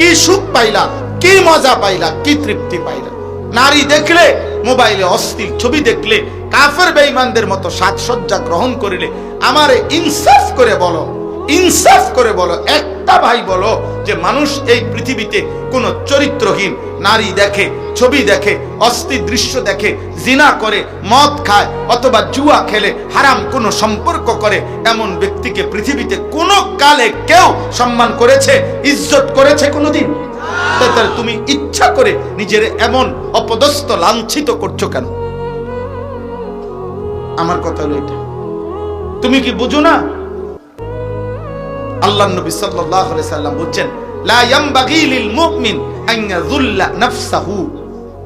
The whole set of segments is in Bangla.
কি সুখ পাইলা, কি মজা পাইলা, কি তৃপ্তি পাইলা? নারী দেখলে, মোবাইলে অশ্লীল ছবি দেখলে, কাফের বেঈমানদের মতো সাজসজ্জা গ্রহণ করিলে, আমারে ইনসাফ করে বলো, ইনসাফ করে বলো, একটা ভাই বলো যে মানুষ এই পৃথিবীতে কোন চরিত্রহীন নারী দেখে, ছবি দেখে, অশ্লীল দৃশ্য দেখে, জিনা করে, মদ খায় অথবা জুয়া খেলে, হারাম কোনো সম্পর্ক করে, এমন ব্যক্তিকে পৃথিবীতে কোনো কালে কেউ সম্মান করেছে, ইজ্জত করেছে কোনোদিন? তাহলে তুমি ইচ্ছা করে নিজের এমন অপদস্থ লাঞ্ছিত করছো কেন? আমার কথা হলো এটা, তুমি কি বুঝো না? আল্লাহ নবী সাল্লাল্লাহু আলাইহি সাল্লাম বলেন, লা ইয়ামবাগি লিল মুমিন আন ইয়াযুল্লা নাফসাহু,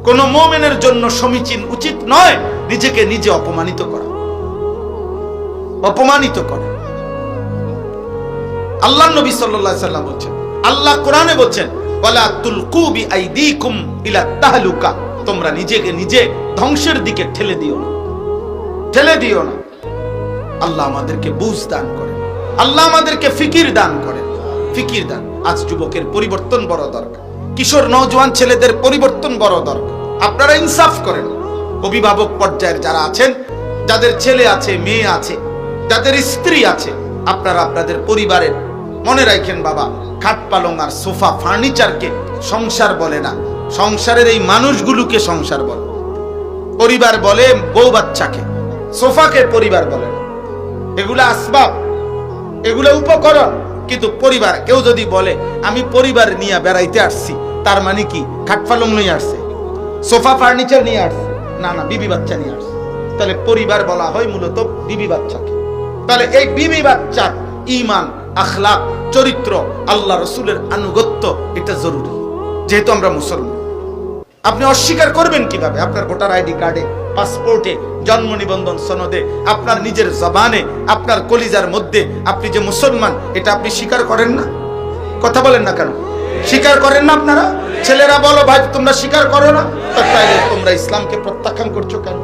কোন মুমিনের জন্য সমীচীন উচিত নয় নিজেকে নিজে অপমানিত করা, অপমানিত করা। আল্লাহ নবী সাল্লাল্লাহু আলাইহি সাল্লাম বলেন, আল্লাহ কোরআনে বলেন, ওয়ালা তুলকু বিআইদিকুম ইলা তাহলুকা, তোমরা নিজেকে নিজে ধ্বংসের দিকে ঠেলে দিও না, ঠেলে দিও না। আল্লাহ আমাদেরকে বুঝ দান করে, আল্লাহ আমাদেরকে ফিকির দান করে, ফিকির দান। আজ যুবকের পরিবর্তন বড় দরকার, কিশোর নওজোয়ান ছেলেদের পরিবর্তন বড় দরকার। আপনারা ইনসাফ করেন। অভিভাবক পর্যায়ের যারা আছেন, যাদের ছেলে আছে, মেয়ে আছে, যাদের স্ত্রী আছে, আপনারা আপনাদের পরিবারের মনে রাখেন, বাবা, খাট পালং আর সোফা ফার্নিচারকে সংসার বলে না, সংসারের এই মানুষগুলোকে সংসার বলে। পরিবার বলে বউ বাচ্চাকে, সোফাকে পরিবার বলে না। এগুলা আসবাব, এগুলো উপকরণ, কিন্তু পরিবার। কেউ যদি বলে আমি পরিবার নিয়ে বেড়াইতে আসছি, তার মানে কি খাট পালং নিয়ে আসছে, সোফা ফার্নিচার নিয়ে আসছে? না না, বিবি বাচ্চা নিয়ে আসছে। তাহলে পরিবার বলা হয় মূলত বিবি বাচ্চাকে। তাহলে এই বিবি বাচ্চার ঈমান, আখলাক, চরিত্র, আল্লাহ রসুলের আনুগত্য, এটা জরুরি। যেহেতু আমরা মুসলমান, আপনি অস্বীকার করবেন কিভাবে? আপনার ভোটার আইডি কার্ডে, পাসপোর্টে, জন্ম নিবন্ধন সনদে, আপনার নিজের জবানে, আপনার কলিজার মধ্যে আপনি যে মুসলমান, এটা আপনি স্বীকার করেন না? কথা বলেন না কেন? স্বীকার করেন না আপনারা? ছেলেরা বলো, ভাই তোমরা স্বীকার করো না, তাহলে তোমরা ইসলামকে প্রত্যাখ্যান করছো কেন?